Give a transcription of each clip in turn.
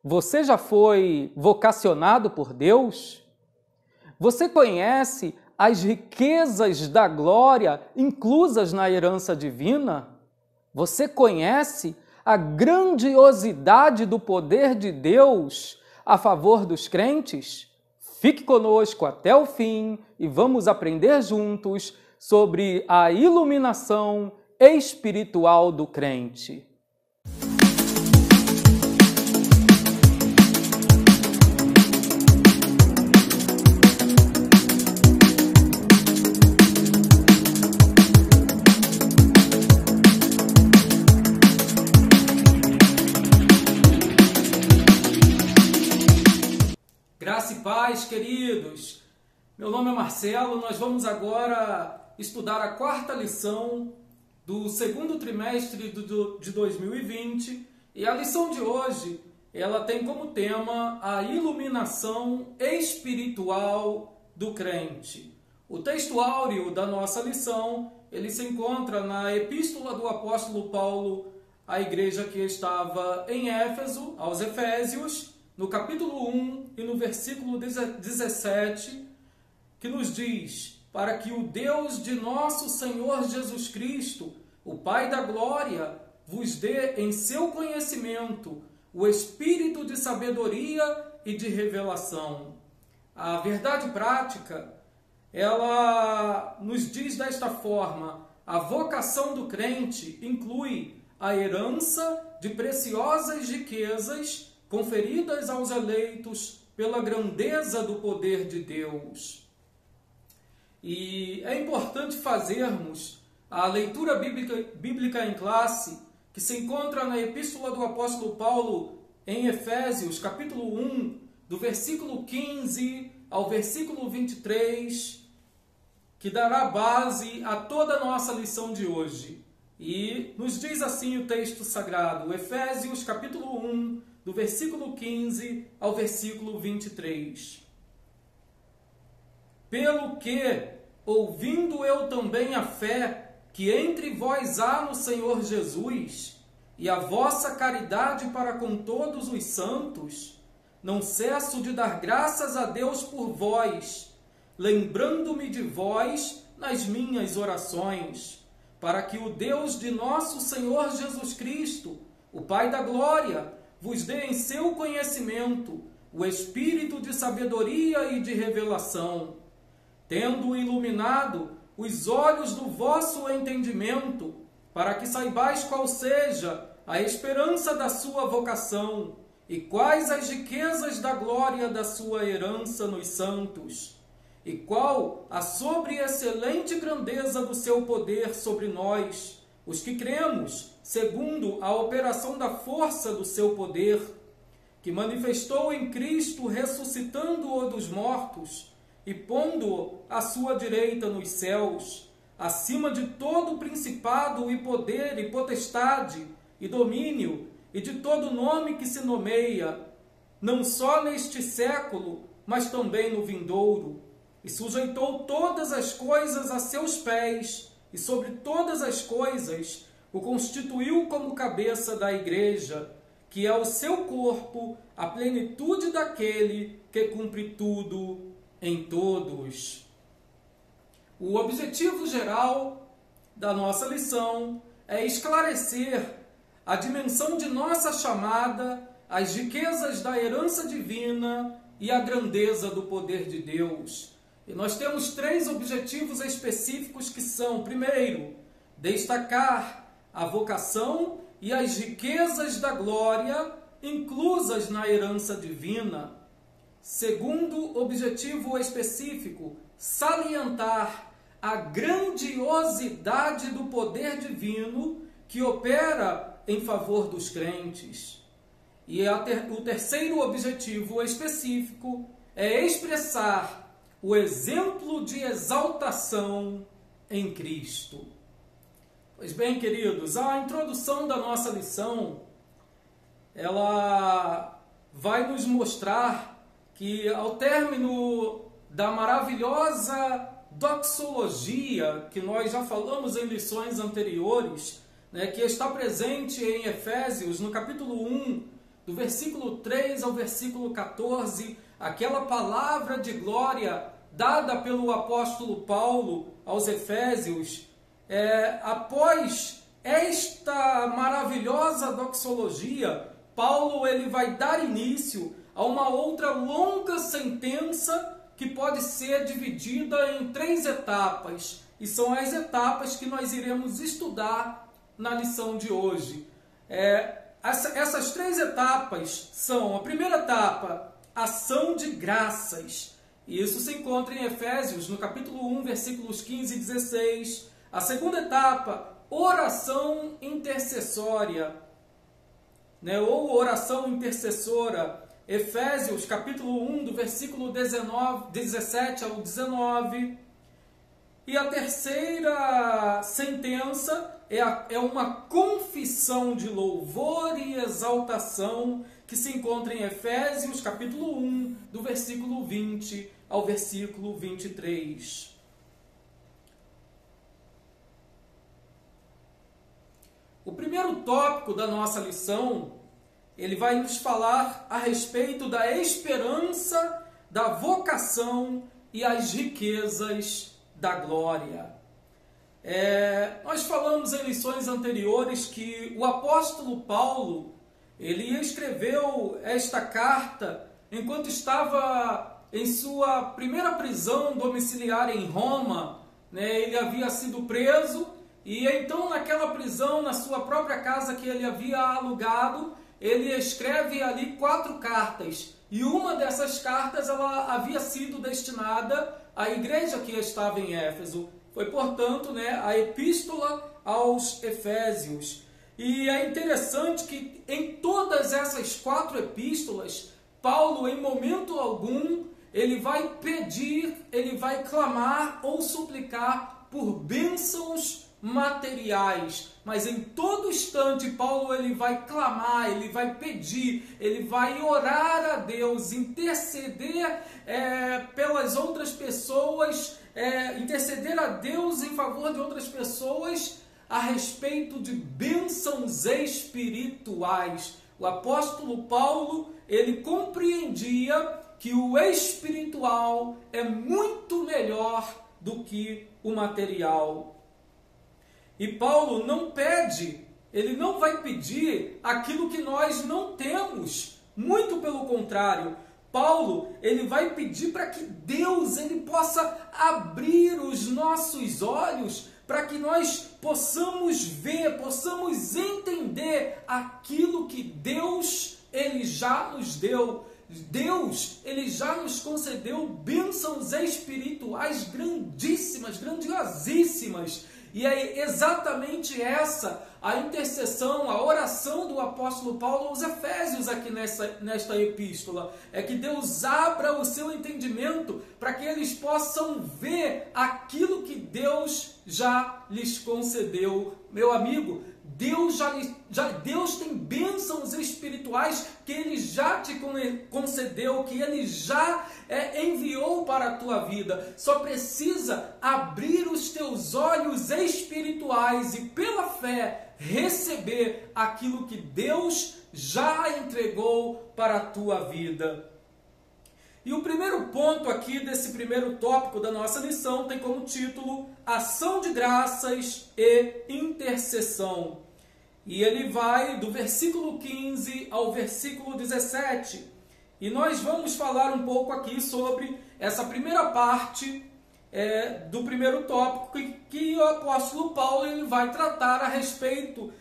Você já foi vocacionado por Deus? Você conhece as riquezas da glória inclusas na herança divina? Você conhece a grandiosidade do poder de Deus a favor dos crentes? Fique conosco até o fim e vamos aprender juntos sobre a iluminação espiritual do crente. Graça e paz, queridos! Meu nome é Marcelo, nós vamos agora estudar a quarta lição do segundo trimestre de 2020 e a lição de hoje, ela tem como tema a iluminação espiritual do crente. O texto áureo da nossa lição, ele se encontra na epístola do apóstolo Paulo à igreja que estava em Éfeso, aos Efésios, no capítulo 1 e no versículo 17, que nos diz: para que o Deus de nosso Senhor Jesus Cristo, o Pai da glória, vos dê em seu conhecimento o espírito de sabedoria e de revelação. A verdade prática, ela nos diz desta forma: a vocação do crente inclui a herança de preciosas riquezas conferidas aos eleitos pela grandeza do poder de Deus. E é importante fazermos a leitura bíblica em classe, que se encontra na epístola do apóstolo Paulo em Efésios, capítulo 1, do versículo 15 ao versículo 23, que dará base a toda a nossa lição de hoje. E nos diz assim o texto sagrado, Efésios, capítulo 1, do versículo 15 ao versículo 23. Pelo que, ouvindo eu também a fé que entre vós há no Senhor Jesus, e a vossa caridade para com todos os santos, não cesso de dar graças a Deus por vós, lembrando-me de vós nas minhas orações, para que o Deus de nosso Senhor Jesus Cristo, o Pai da glória, vos dê em seu conhecimento o espírito de sabedoria e de revelação, tendo iluminado os olhos do vosso entendimento, para que saibais qual seja a esperança da sua vocação e quais as riquezas da glória da sua herança nos santos, e qual a sobreexcelente grandeza do seu poder sobre nós, os que cremos, segundo a operação da força do seu poder, que manifestou em Cristo, ressuscitando-o dos mortos e pondo-o à sua direita nos céus, acima de todo principado e poder e potestade e domínio e de todo nome que se nomeia, não só neste século, mas também no vindouro, e sujeitou todas as coisas a seus pés, e sobre todas as coisas o constituiu como cabeça da igreja, que é o seu corpo, a plenitude daquele que cumpre tudo em todos. O objetivo geral da nossa lição é esclarecer a dimensão de nossa chamada, as riquezas da herança divina e a grandeza do poder de Deus. E nós temos 3 objetivos específicos que são, primeiro, destacar a vocação e as riquezas da glória inclusas na herança divina. Segundo objetivo específico, salientar a grandiosidade do poder divino que opera em favor dos crentes. E o terceiro objetivo específico é expressar o exemplo de exaltação em Cristo. Pois bem, queridos, a introdução da nossa lição, ela vai nos mostrar que ao término da maravilhosa doxologia que nós já falamos em lições anteriores, que está presente em Efésios, no capítulo 1, do versículo 3 ao versículo 14, aquela palavra de glória dada pelo apóstolo Paulo aos Efésios, após esta maravilhosa doxologia, Paulo ele vai dar início a uma outra longa sentença que pode ser dividida em 3 etapas, e são as etapas que nós iremos estudar na lição de hoje. Essas 3 etapas são: a primeira etapa, ação de graças, e isso se encontra em Efésios, no capítulo 1, versículos 15 e 16. A segunda etapa, oração intercessória, ou oração intercessora, Efésios, capítulo 1, do versículo 17 ao 19. E a terceira sentença é uma confissão de louvor e exaltação, que se encontra em Efésios, capítulo 1, do versículo 20 ao versículo 23. O primeiro tópico da nossa lição, ele vai nos falar a respeito da esperança, da vocação e as riquezas da glória. Nós falamos em lições anteriores que o apóstolo Paulo, ele escreveu esta carta enquanto estava em sua primeira prisão domiciliar em Roma. Ele havia sido preso e então naquela prisão, na sua própria casa que ele havia alugado, ele escreve ali 4 cartas. E uma dessas cartas ela havia sido destinada à igreja que estava em Éfeso. Foi, portanto, a epístola aos Efésios. E é interessante que em todas essas 4 epístolas, Paulo, em momento algum, ele vai pedir, ele vai clamar ou suplicar por bênçãos materiais, mas em todo instante Paulo ele vai clamar, ele vai pedir, ele vai orar a Deus, interceder pelas outras pessoas, interceder a Deus em favor de outras pessoas a respeito de bênçãos espirituais. O apóstolo Paulo, ele compreendia que o espiritual é muito melhor do que o material. E Paulo não pede, ele não vai pedir aquilo que nós não temos. Muito pelo contrário, Paulo ele vai pedir para que Deus ele possa abrir os nossos olhos, para que nós possamos ver, possamos entender aquilo que Deus ele já nos deu. Deus ele já nos concedeu bênçãos espirituais grandíssimas, grandiosíssimas. E é exatamente essa a intercessão, a oração do apóstolo Paulo aos Efésios aqui nesta epístola. É que Deus abra o seu entendimento para que eles possam ver aquilo que Deus já lhes concedeu. Meu amigo, Deus tem bênçãos espirituais que Ele já te concedeu, que Ele já enviou para a tua vida. Só precisa abrir os teus olhos espirituais e pela fé receber aquilo que Deus já entregou para a tua vida. E o primeiro ponto aqui desse primeiro tópico da nossa lição tem como título Ação de Graças e Intercessão. E ele vai do versículo 15 ao versículo 17. E nós vamos falar um pouco aqui sobre essa primeira parte do primeiro tópico que o apóstolo Paulo ele vai tratar a respeito,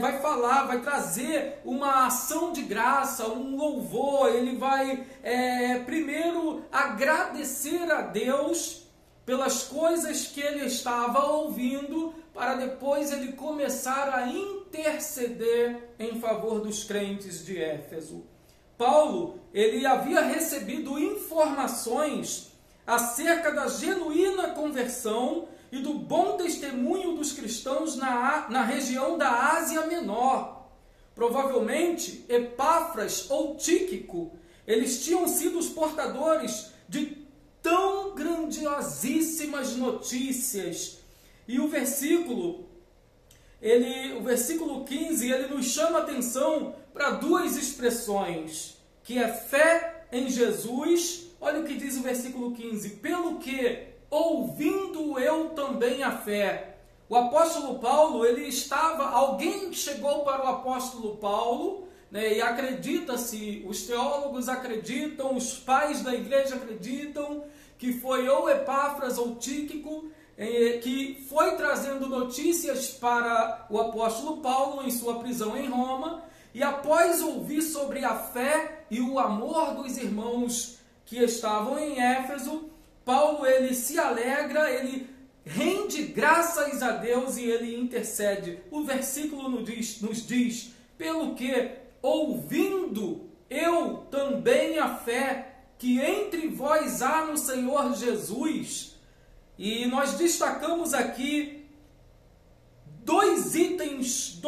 vai trazer uma ação de graça, um louvor. Ele vai primeiro agradecer a Deus pelas coisas que ele estava ouvindo, para depois ele começar a interceder em favor dos crentes de Éfeso. Paulo, ele havia recebido informações acerca da genuína conversão e do bom testemunho dos cristãos na região da Ásia Menor. Provavelmente, Epáfras ou Tíquico, eles tinham sido os portadores de tão grandiosíssimas notícias. E o versículo o versículo 15, ele nos chama a atenção para duas expressões, que é fé em Jesus. Olha o que diz o versículo 15: pelo que, ouvindo eu também a fé. O apóstolo Paulo, alguém chegou para o apóstolo Paulo, né, e acredita-se, os teólogos acreditam, os pais da igreja acreditam, que foi ou Epáfras ou Tíquico, que foi trazendo notícias para o apóstolo Paulo em sua prisão em Roma, e após ouvir sobre a fé e o amor dos irmãos que estavam em Éfeso, Paulo ele se alegra, ele rende graças a Deus e ele intercede. O versículo nos diz, pelo que, ouvindo eu também a fé que entre vós há no Senhor Jesus. E nós destacamos aqui dois itens,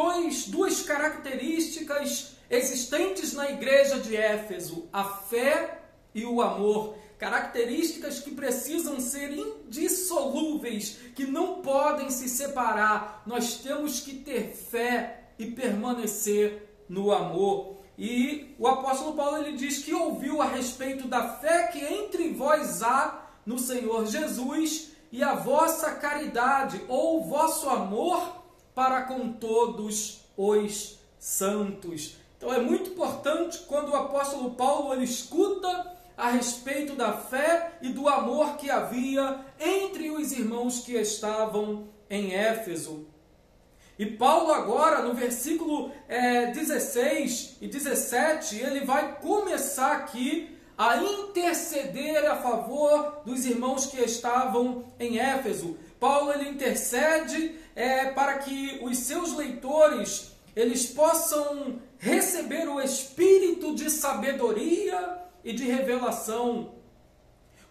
duas características existentes na igreja de Éfeso: a fé e o amor. Características que precisam ser indissolúveis, que não podem se separar. Nós temos que ter fé e permanecer no amor. E o apóstolo Paulo ele diz que ouviu a respeito da fé que entre vós há no Senhor Jesus e a vossa caridade ou vosso amor para com todos os santos. Então é muito importante quando o apóstolo Paulo ele escuta a respeito da fé e do amor que havia entre os irmãos que estavam em Éfeso. E Paulo agora, no versículo 16 e 17, ele vai começar aqui a interceder a favor dos irmãos que estavam em Éfeso. Paulo ele intercede para que os seus leitores eles possam receber o espírito de sabedoria e de revelação.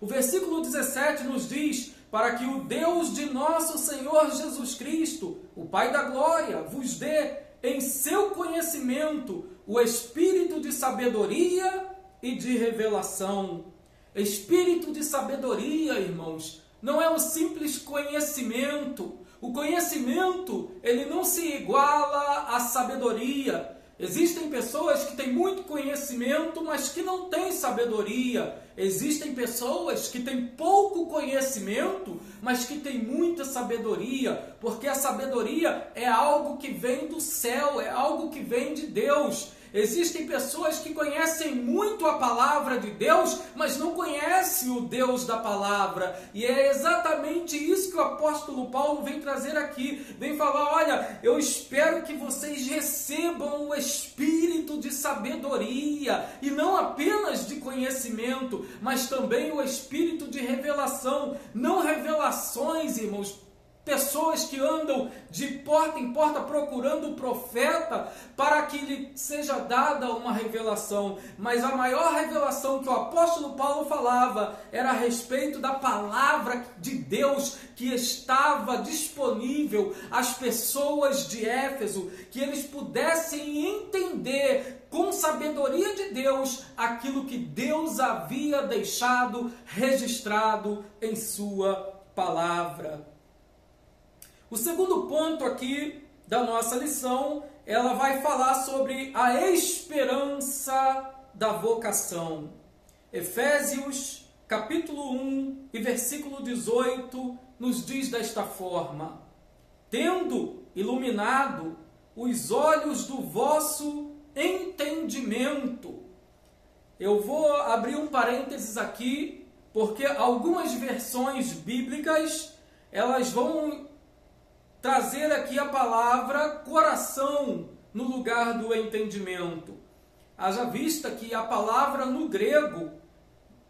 O versículo 17 nos diz: para que o Deus de nosso Senhor Jesus Cristo, o Pai da glória, vos dê em seu conhecimento o espírito de sabedoria e de revelação. Espírito de sabedoria, irmãos, não é um simples conhecimento. O conhecimento, ele não se iguala à sabedoria. Existem pessoas que têm muito conhecimento, mas que não têm sabedoria. Existem pessoas que têm pouco conhecimento, mas que têm muita sabedoria, porque a sabedoria é algo que vem do céu, é algo que vem de Deus. Existem pessoas que conhecem muito a palavra de Deus, mas não conhecem o Deus da palavra. E é exatamente isso que o apóstolo Paulo vem trazer aqui. Vem falar: olha, eu espero que vocês recebam o espírito de sabedoria, e não apenas de conhecimento, mas também o espírito de revelação. Não revelações, irmãos, pessoas que andam de porta em porta procurando o profeta para que lhe seja dada uma revelação. Mas a maior revelação que o apóstolo Paulo falava era a respeito da palavra de Deus que estava disponível às pessoas de Éfeso, que eles pudessem entender com sabedoria de Deus aquilo que Deus havia deixado registrado em sua palavra. O segundo ponto aqui da nossa lição, ela vai falar sobre a esperança da vocação. Efésios, capítulo 1 e versículo 18, nos diz desta forma: tendo iluminado os olhos do vosso entendimento. Eu vou abrir um parênteses aqui, porque algumas versões bíblicas, elas vão trazer aqui a palavra coração no lugar do entendimento. Haja vista que a palavra no grego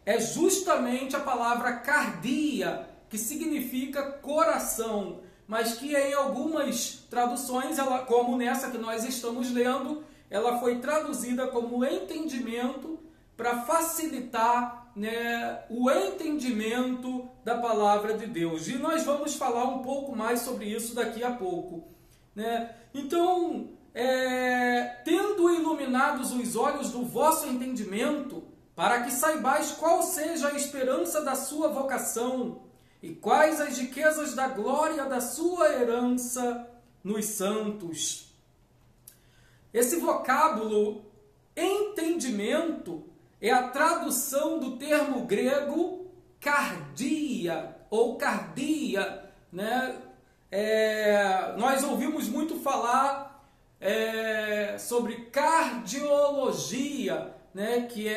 é justamente a palavra cardia, que significa coração, mas que em algumas traduções, como nessa que nós estamos lendo, ela foi traduzida como entendimento para facilitar o entendimento da palavra de Deus. E nós vamos falar um pouco mais sobre isso daqui a pouco. Então, tendo iluminados os olhos do vosso entendimento, para que saibais qual seja a esperança da sua vocação, e quais as riquezas da glória da sua herança nos santos. Esse vocábulo entendimento é a tradução do termo grego cardia ou cardia, né? Nós ouvimos muito falar sobre cardiologia, né? Que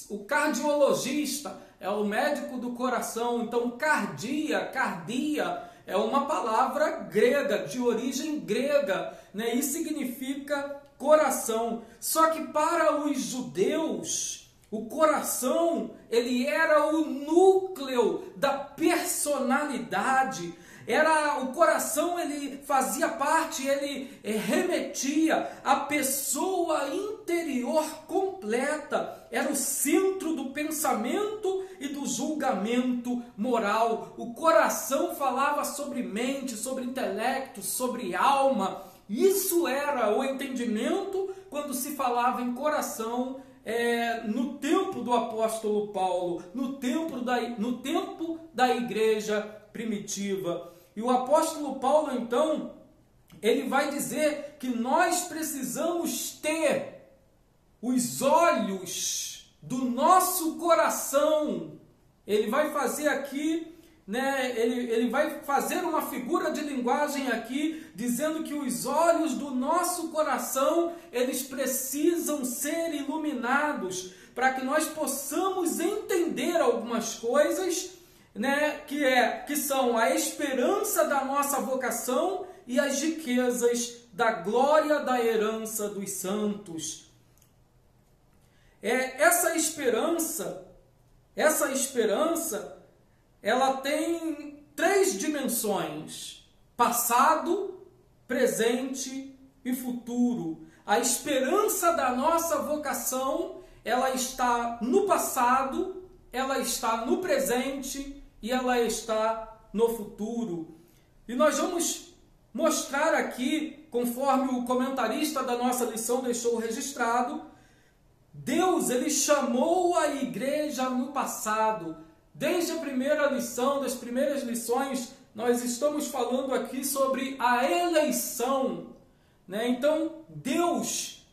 o cardiologista é o médico do coração. Então, cardia é uma palavra grega, de origem grega, né? E significa coração. Só que para os judeus, o coração, ele era o núcleo da personalidade. O coração, ele fazia parte, ele remetia à pessoa interior completa. Era o centro do pensamento e do julgamento moral. O coração falava sobre mente, sobre intelecto, sobre alma. Isso era o entendimento quando se falava em coração no tempo do apóstolo Paulo, no tempo da igreja primitiva. E o apóstolo Paulo, então, ele vai dizer que nós precisamos ter os olhos do nosso coração. Ele vai fazer aqui, né, ele vai fazer uma figura de linguagem aqui, dizendo que os olhos do nosso coração, eles precisam ser iluminados, para que nós possamos entender algumas coisas, né, que são a esperança da nossa vocação e as riquezas da glória da herança dos santos. Essa esperança, ela tem 3 dimensões: passado, presente e futuro. A esperança da nossa vocação, ela está no passado, ela está no presente e ela está no futuro. E nós vamos mostrar aqui, conforme o comentarista da nossa lição deixou registrado, Deus, ele chamou a igreja no passado. Desde a primeira lição, das primeiras lições, nós estamos falando aqui sobre a eleição, né? Então, Deus,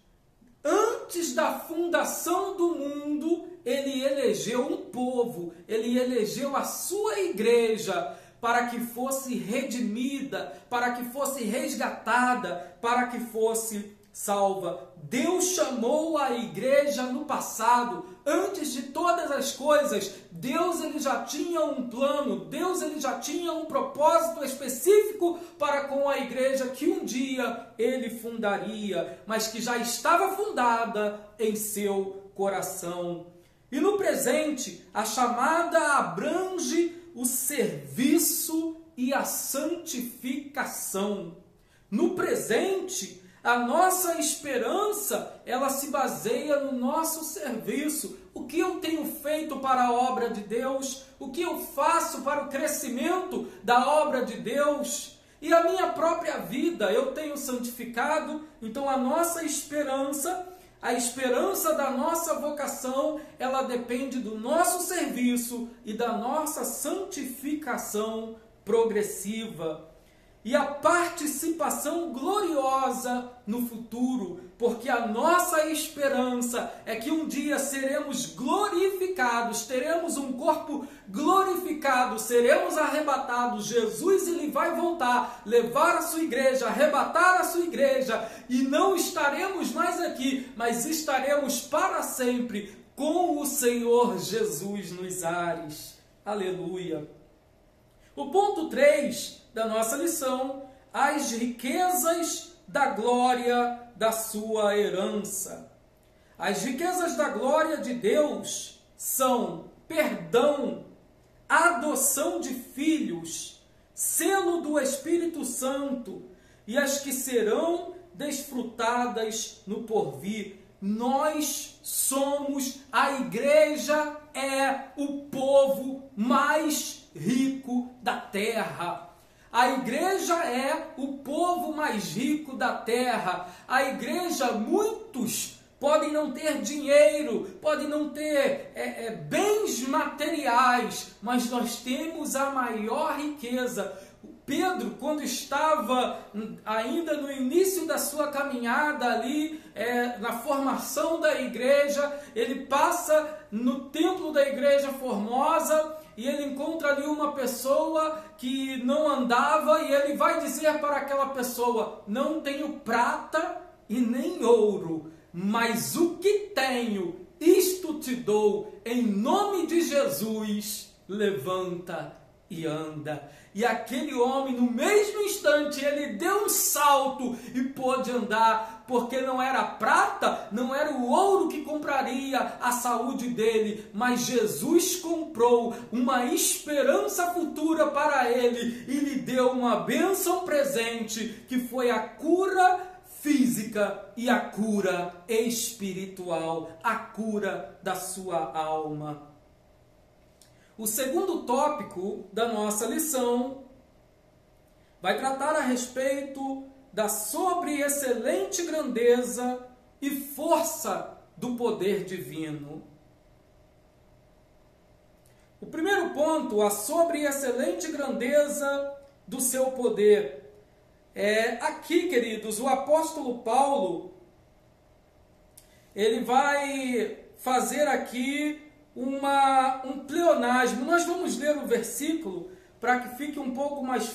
antes da fundação do mundo, ele elegeu um povo, ele elegeu a sua igreja para que fosse redimida, para que fosse resgatada, para que fosse salva. Deus chamou a igreja no passado. Antes de todas as coisas, Deus, ele já tinha um plano, Deus, ele já tinha um propósito específico para com a igreja que um dia ele fundaria, mas que já estava fundada em seu coração. E no presente, a chamada abrange o serviço e a santificação. No presente, a nossa esperança, ela se baseia no nosso serviço. O que eu tenho feito para a obra de Deus? O que eu faço para o crescimento da obra de Deus? E a minha própria vida eu tenho santificado? Então a nossa esperança, a esperança da nossa vocação, ela depende do nosso serviço e da nossa santificação progressiva. E a participação gloriosa no futuro, porque a nossa esperança é que um dia seremos glorificados, teremos um corpo glorificado, seremos arrebatados. Jesus, ele vai voltar, levar a sua igreja, arrebatar a sua igreja, e não estaremos mais aqui, mas estaremos para sempre com o Senhor Jesus nos ares. Aleluia! O ponto 3 da nossa lição: as riquezas da glória da sua herança. As riquezas da glória de Deus são perdão, adoção de filhos, selo do Espírito Santo e as que serão desfrutadas no porvir. Nós somos, a igreja é o povo mais rico da terra. A igreja é o povo mais rico da terra. A igreja, muitos podem não ter dinheiro, podem não ter bens materiais, mas nós temos a maior riqueza. Pedro, quando estava ainda no início da sua caminhada ali, na formação da igreja, ele passa no templo da igreja Formosa e ele encontra ali uma pessoa que não andava e ele vai dizer para aquela pessoa: não tenho prata e nem ouro, mas o que tenho, isto te dou, em nome de Jesus, levanta e anda. E aquele homem, no mesmo instante, ele deu um salto e pôde andar, porque não era a prata, não era o ouro que compraria a saúde dele, mas Jesus comprou uma esperança futura para ele e lhe deu uma bênção presente, que foi a cura física e a cura espiritual, a cura da sua alma. O segundo tópico da nossa lição vai tratar a respeito da sobreexcelente grandeza e força do poder divino. O primeiro ponto, a sobreexcelente grandeza do seu poder. Aqui, queridos, o apóstolo Paulo, ele vai fazer aqui um pleonasmo. Nós vamos ler o versículo para que fique um pouco mais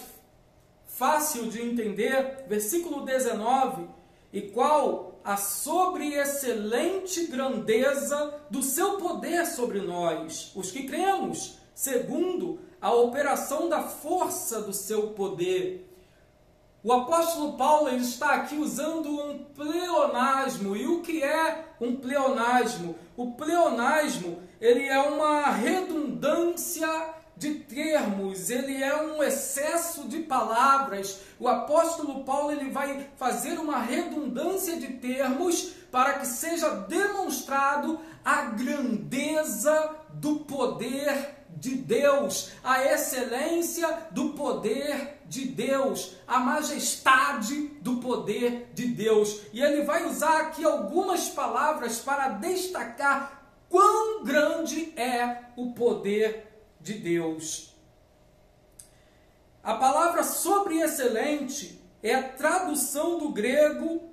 fácil de entender. Versículo 19: e qual a sobreexcelente grandeza do seu poder sobre nós, os que cremos, segundo a operação da força do seu poder. O apóstolo Paulo está aqui usando um pleonasmo. E o que é um pleonasmo? O pleonasmo, ele é uma redundância de termos, ele é um excesso de palavras. O apóstolo Paulo, ele vai fazer uma redundância de termos para que seja demonstrado a grandeza do poder de Deus, a excelência do poder de Deus, a majestade do poder de Deus. E ele vai usar aqui algumas palavras para destacar quão grande é o poder de Deus. A palavra sobreexcelente é a tradução do grego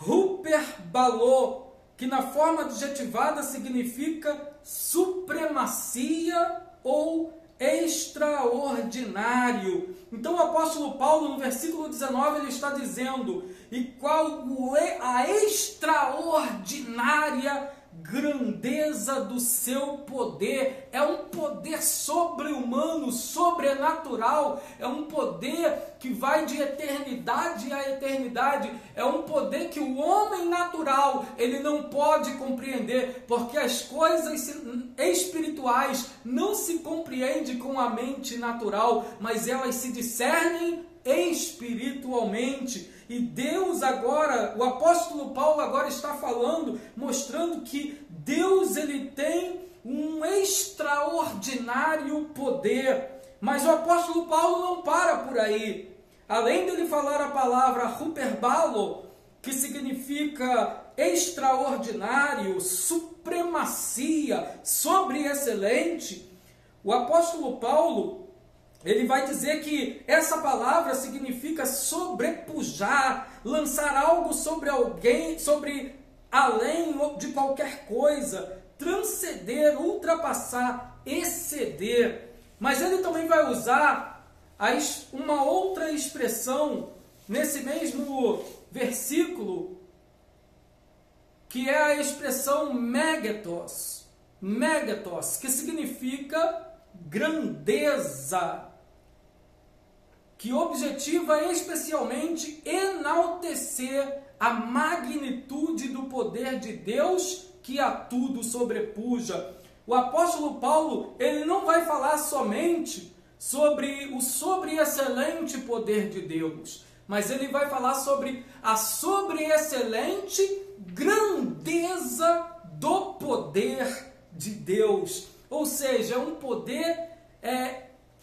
huperbalo, que na forma adjetivada significa supremacia ou extraordinário. Então o apóstolo Paulo, no versículo 19, ele está dizendo: e qual é a extraordinária grandeza do seu poder? É um poder sobre-humano, sobrenatural, é um poder que vai de eternidade a eternidade, é um poder que o homem natural, ele não pode compreender, porque as coisas espirituais não se compreendem com a mente natural, mas elas se discernem espiritualmente. E Deus agora, o apóstolo Paulo agora está falando, mostrando que Deus, ele tem um extraordinário poder. Mas o apóstolo Paulo não para por aí. Além de ele falar a palavra huperbalo, que significa extraordinário, supremacia, sobreexcelente, o apóstolo Paulo, ele vai dizer que essa palavra significa sobrepujar, lançar algo sobre alguém, sobre além de qualquer coisa, transcender, ultrapassar, exceder. Mas ele também vai usar uma outra expressão nesse mesmo versículo, que é a expressão megatos, que significa grandeza, que objetiva especialmente enaltecer a magnitude do poder de Deus que a tudo sobrepuja. O apóstolo Paulo, ele não vai falar somente sobre o sobreexcelente poder de Deus, mas ele vai falar sobre a sobreexcelente grandeza do poder de Deus. Ou seja, é um poder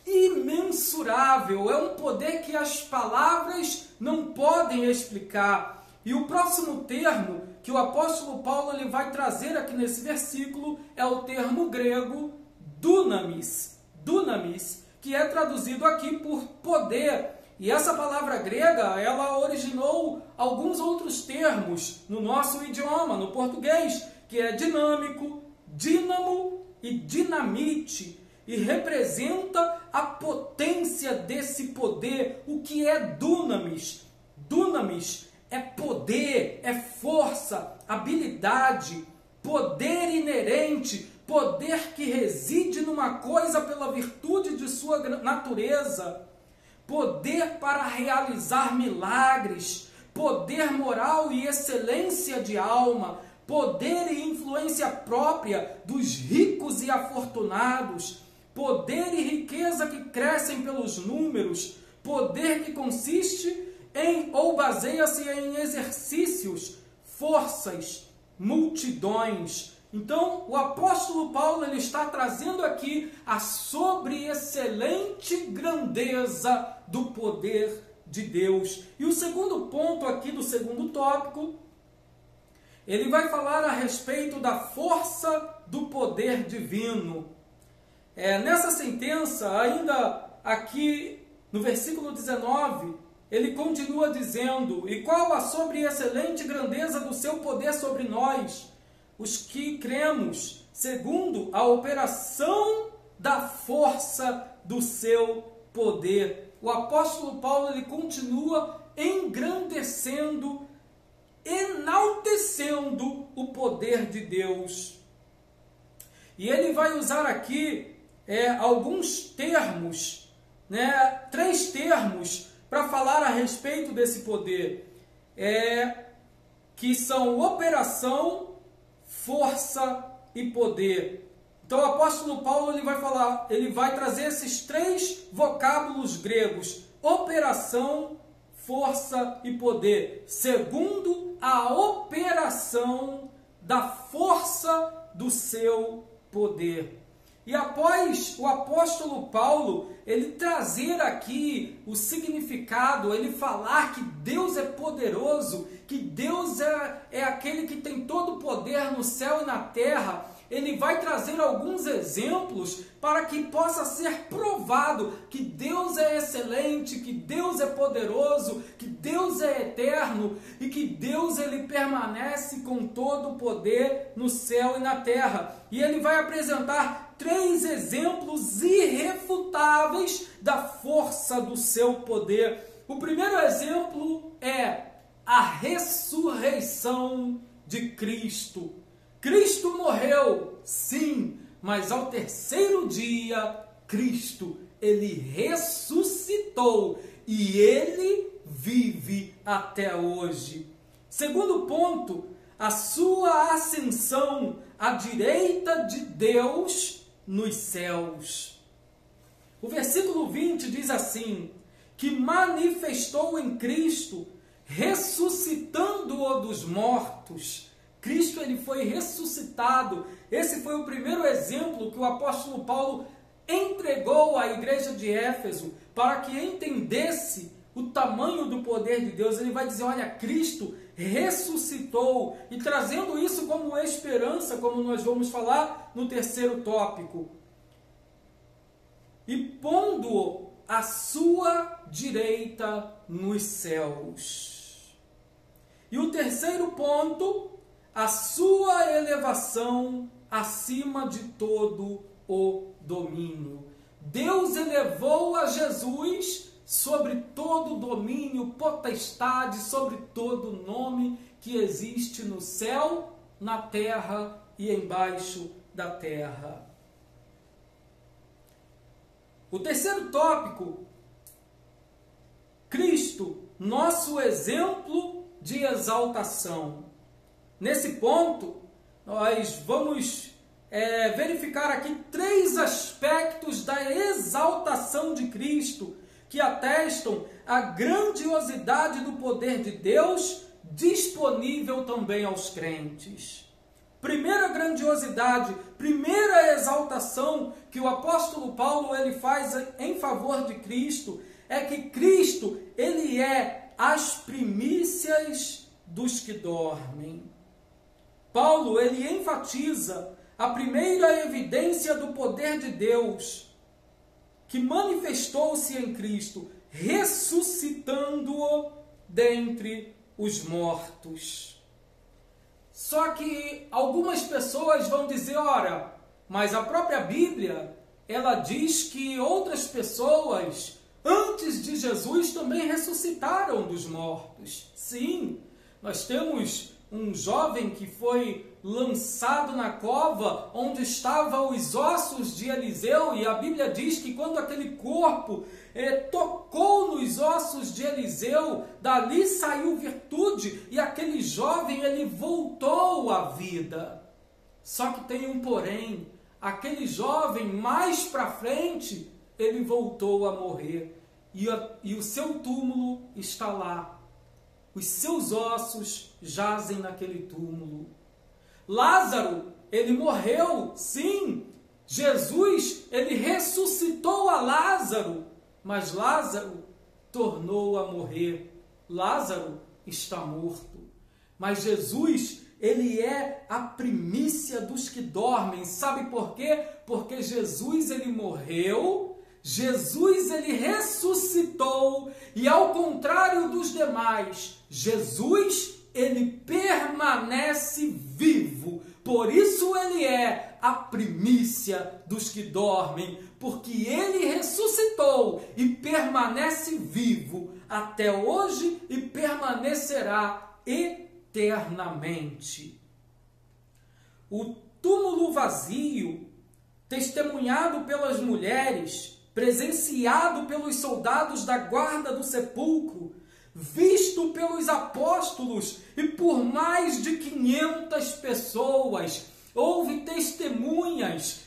imensurável, é um poder que as palavras não podem explicar. E o próximo termo que o apóstolo Paulo ele vai trazer aqui nesse versículo é o termo grego dunamis, que é traduzido aqui por poder. E essa palavra grega, ela originou alguns outros termos no nosso idioma, no português, que é dinâmico, dínamo e dinamite, e representa a potência desse poder. O que é dunamis? Dunamis é poder, é força, habilidade, poder inerente, poder que reside numa coisa pela virtude de sua natureza, poder para realizar milagres, poder moral e excelência de alma, poder e influência própria dos ricos e afortunados, poder e riqueza que crescem pelos números, poder que consiste em ou baseia-se em exercícios, forças, multidões. Então, o apóstolo Paulo ele está trazendo aqui a sobreexcelente grandeza do poder de Deus. E o segundo ponto aqui do segundo tópico, ele vai falar a respeito da força do poder divino. Nessa sentença, ainda aqui no versículo 19, ele continua dizendo: e qual a sobreexcelente grandeza do seu poder sobre nós, os que cremos, segundo a operação da força do seu poder. O apóstolo Paulo ele continua engrandecendo, enaltecendo o poder de Deus. E ele vai usar aqui alguns termos, três termos, para falar a respeito desse poder, que são operação, força e poder. Então o apóstolo Paulo ele vai trazer esses três vocábulos gregos: operação, força e poder, segundo a operação da força do seu poder. E após o apóstolo Paulo ele trazer aqui o significado, ele falar que Deus é poderoso, que Deus é aquele que tem todo o poder no céu e na terra, ele vai trazer alguns exemplos para que possa ser provado que Deus é excelente, que Deus é poderoso, que Deus é eterno e que Deus ele permanece com todo o poder no céu e na terra. E ele vai apresentar três exemplos irrefutáveis da força do seu poder. O primeiro exemplo é a ressurreição de Cristo. Cristo morreu, sim, mas ao terceiro dia, Cristo, ele ressuscitou e ele vive até hoje. Segundo ponto, a sua ascensão à direita de Deus nos céus. O versículo 20 diz assim: que manifestou em Cristo, ressuscitando-o dos mortos. Cristo ele foi ressuscitado. Esse foi o primeiro exemplo que o apóstolo Paulo entregou à igreja de Éfeso, para que entendesse o tamanho do poder de Deus. Ele vai dizer: olha, Cristo ressuscitou, e trazendo isso como esperança, como nós vamos falar no terceiro tópico, e pondo-o à sua direita nos céus. E o terceiro ponto, a sua elevação acima de todo o domínio. Deus elevou a Jesus sobre todo domínio, potestade, sobre todo nome que existe no céu, na terra e embaixo da terra. O terceiro tópico, Cristo, nosso exemplo de exaltação. Nesse ponto, nós vamos verificar aqui três aspectos da exaltação de Cristo, que atestam a grandiosidade do poder de Deus disponível também aos crentes. Primeira grandiosidade, primeira exaltação que o apóstolo Paulo ele faz em favor de Cristo, é que Cristo ele é as primícias dos que dormem. Paulo ele enfatiza a primeira evidência do poder de Deus, que manifestou-se em Cristo, ressuscitando-o dentre os mortos. Só que algumas pessoas vão dizer, ora, mas a própria Bíblia, ela diz que outras pessoas, antes de Jesus, também ressuscitaram dos mortos. Sim, nós temos um jovem que foi lançado na cova onde estavam os ossos de Eliseu, e a Bíblia diz que quando aquele corpo tocou nos ossos de Eliseu, dali saiu virtude, e aquele jovem ele voltou à vida. Só que tem um porém, aquele jovem mais para frente, ele voltou a morrer, e o seu túmulo está lá. Os seus ossos jazem naquele túmulo. Lázaro, ele morreu, sim. Jesus, ele ressuscitou a Lázaro, mas Lázaro tornou a morrer. Lázaro está morto. Mas Jesus, ele é a primícia dos que dormem. Sabe por quê? Porque Jesus, ele morreu, Jesus, ele ressuscitou, e ao contrário dos demais, Jesus, ele permanece vivo. Por isso ele é a primícia dos que dormem, porque ele ressuscitou e permanece vivo até hoje e permanecerá eternamente. O túmulo vazio, testemunhado pelas mulheres, presenciado pelos soldados da guarda do sepulcro, visto pelos apóstolos e por mais de 500 pessoas, houve testemunhas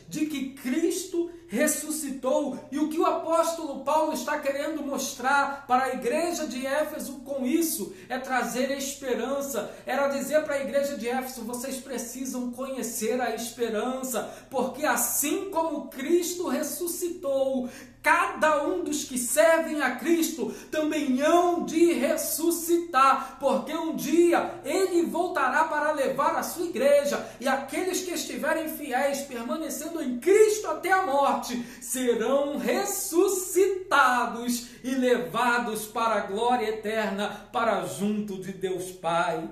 de que Cristo ressuscitou. E o que o apóstolo Paulo está querendo mostrar para a igreja de Éfeso com isso é trazer esperança. Era dizer para a igreja de Éfeso, vocês precisam conhecer a esperança, porque assim como Cristo ressuscitou, cada um dos que servem a Cristo também hão de ressuscitar, porque um dia ele voltará para levar a sua igreja, e aqueles que estiverem fiéis, permanecendo em Cristo até a morte, serão ressuscitados e levados para a glória eterna, para junto de Deus Pai.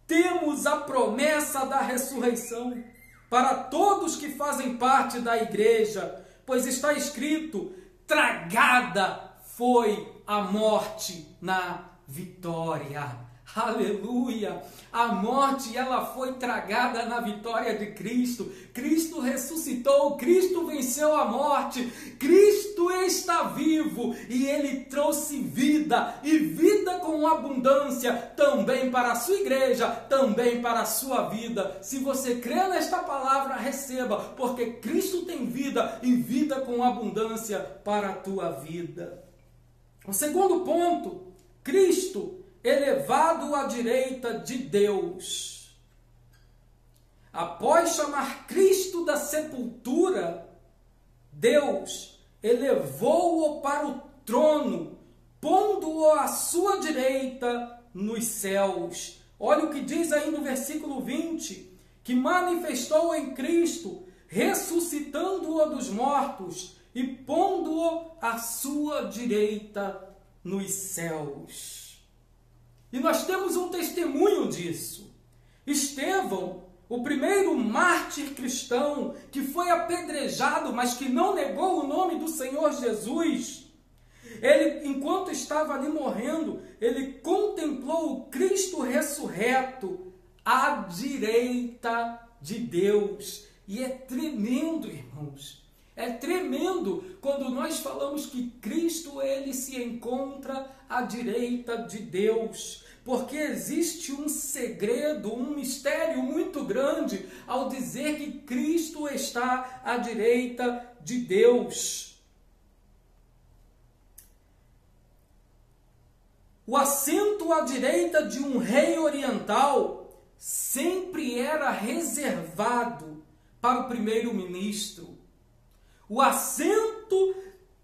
Temos a promessa da ressurreição para todos que fazem parte da igreja, pois está escrito: tragada foi a morte na vitória. Aleluia! A morte, ela foi tragada na vitória de Cristo. Cristo ressuscitou, Cristo venceu a morte, Cristo está vivo e Ele trouxe vida, e vida com abundância também para a sua igreja, também para a sua vida. Se você crê nesta palavra, receba, porque Cristo tem vida e vida com abundância para a tua vida. O segundo ponto, Cristo elevado à direita de Deus. Após chamar Cristo da sepultura, Deus elevou-o para o trono, pondo-o à sua direita nos céus. Olha o que diz aí no versículo 20, que manifestou em Cristo, ressuscitando-o dos mortos e pondo-o à sua direita nos céus. E nós temos um testemunho disso. Estevão, o primeiro mártir cristão que foi apedrejado, mas que não negou o nome do Senhor Jesus, ele, enquanto estava ali morrendo, ele contemplou o Cristo ressurreto à direita de Deus. E é tremendo, irmãos. É tremendo quando nós falamos que Cristo, ele se encontra à direita de Deus, porque existe um segredo, um mistério muito grande ao dizer que Cristo está à direita de Deus. O assento à direita de um rei oriental sempre era reservado para o primeiro-ministro. O assento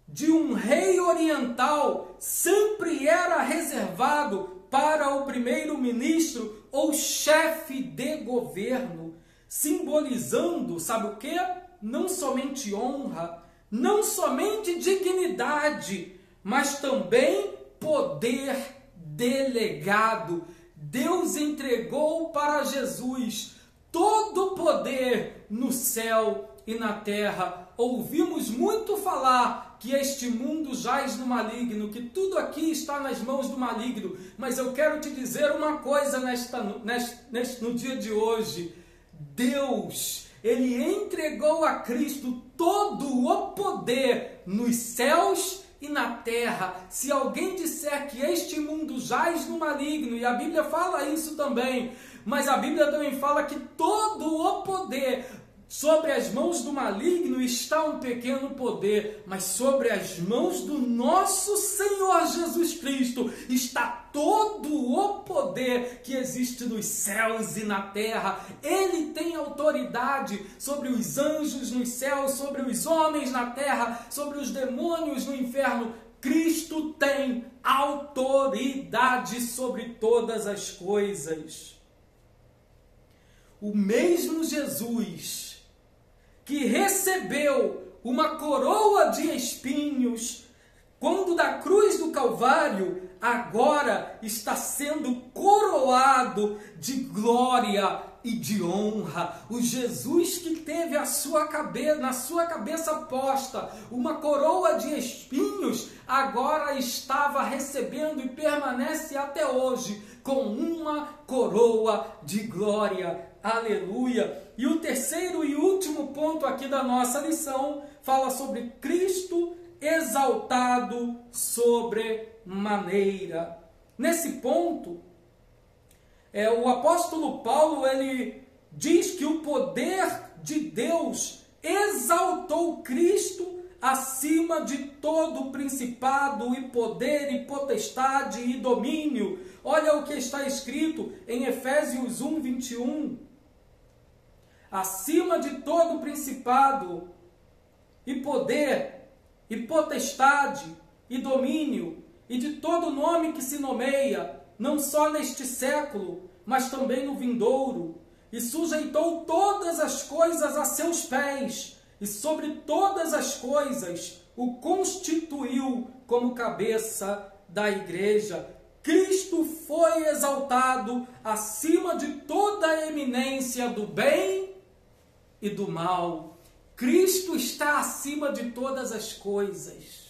de um rei oriental sempre era reservado para o primeiro-ministro ou chefe de governo, simbolizando, sabe o quê? não somente honra, não somente dignidade, mas também poder delegado. Deus entregou para Jesus todo o poder no céu e na terra. Ouvimos muito falar que este mundo jaz no maligno, que tudo aqui está nas mãos do maligno. Mas eu quero te dizer uma coisa no dia de hoje. Deus, Ele entregou a Cristo todo o poder nos céus e na terra. Se alguém disser que este mundo jaz no maligno, e a Bíblia fala isso também, mas a Bíblia também fala que todo o poder sobre as mãos do maligno está um pequeno poder, mas sobre as mãos do nosso Senhor Jesus Cristo está todo o poder que existe nos céus e na terra. Ele tem autoridade sobre os anjos nos céus, sobre os homens na terra, sobre os demônios no inferno. Cristo tem autoridade sobre todas as coisas. O mesmo Jesus que recebeu uma coroa de espinhos quando da cruz do Calvário, agora está sendo coroado de glória e de honra. O Jesus que teve na sua cabeça posta uma coroa de espinhos, agora estava recebendo e permanece até hoje com uma coroa de glória. Aleluia! E o terceiro e último ponto aqui da nossa lição fala sobre Cristo exaltado sobremaneira. Nesse ponto, o apóstolo Paulo, ele diz que o poder de Deus exaltou Cristo acima de todo principado e poder e potestade e domínio. Olha o que está escrito em Efésios 1, 21. Acima de todo principado e poder e potestade e domínio e de todo nome que se nomeia, não só neste século, mas também no vindouro, e sujeitou todas as coisas a seus pés, e sobre todas as coisas o constituiu como cabeça da igreja. Cristo foi exaltado acima de toda a eminência do bem e do mal. Cristo está acima de todas as coisas.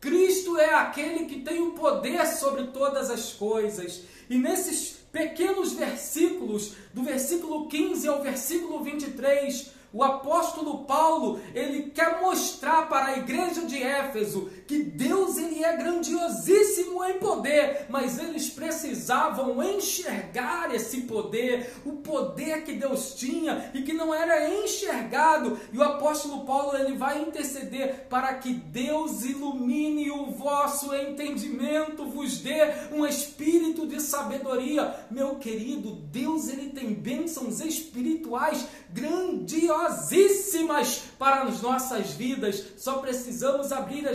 Cristo é aquele que tem o poder sobre todas as coisas. E nesses pequenos versículos, do versículo 15 ao versículo 23, o apóstolo Paulo, ele quer mostrar para a igreja de Éfeso que Deus, ele é grandiosíssimo em poder, mas eles precisavam enxergar esse poder, o poder que Deus tinha e que não era enxergado. E o apóstolo Paulo, ele vai interceder para que Deus ilumine o vosso entendimento, vos dê um espírito de sabedoria. Meu querido, Deus, ele tem bênçãos espirituais grandiosíssimas para as nossas vidas. Só precisamos abrir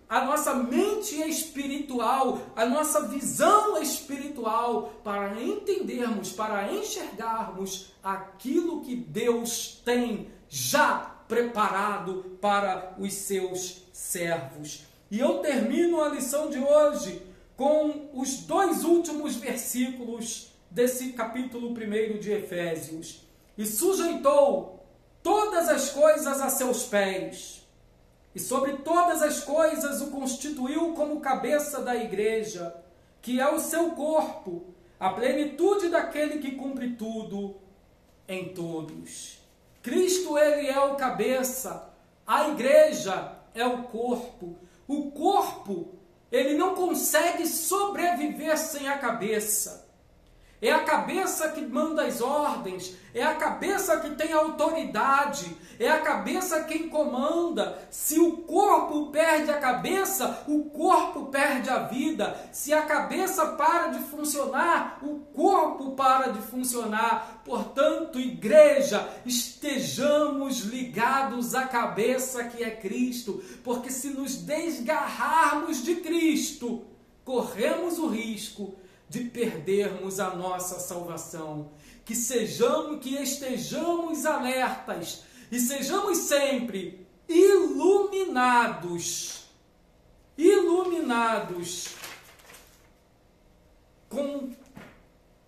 a nossa mente espiritual, a nossa visão espiritual para entendermos, para enxergarmos aquilo que Deus tem já preparado para os seus servos. E eu termino a lição de hoje com os dois últimos versículos desse capítulo 1 de Efésios. E sujeitou todas as coisas a seus pés, e sobre todas as coisas o constituiu como cabeça da igreja, que é o seu corpo, a plenitude daquele que cumpre tudo em todos. Cristo, ele é o cabeça, a igreja é o corpo. O corpo, ele não consegue sobreviver sem a cabeça. É a cabeça que manda as ordens, é a cabeça que tem autoridade, é a cabeça quem comanda. Se o corpo perde a cabeça, o corpo perde a vida. Se a cabeça para de funcionar, o corpo para de funcionar. Portanto, igreja, estejamos ligados à cabeça que é Cristo, porque se nos desgarrarmos de Cristo, corremos o risco de perdermos a nossa salvação. Que estejamos alertas E sejamos sempre iluminados com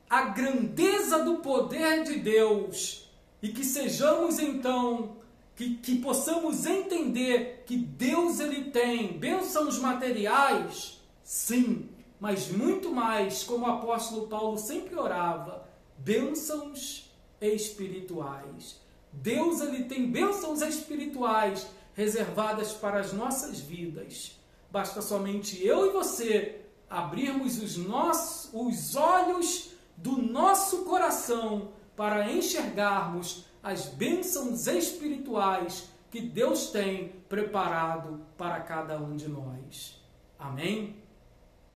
a grandeza do poder de Deus, e que sejamos então, que possamos entender que Deus ele tem bênçãos materiais, sim, mas muito mais, como o apóstolo Paulo sempre orava, bênçãos espirituais. Deus ele tem bênçãos espirituais reservadas para as nossas vidas. Basta somente eu e você abrirmos os olhos do nosso coração para enxergarmos as bênçãos espirituais que Deus tem preparado para cada um de nós. Amém?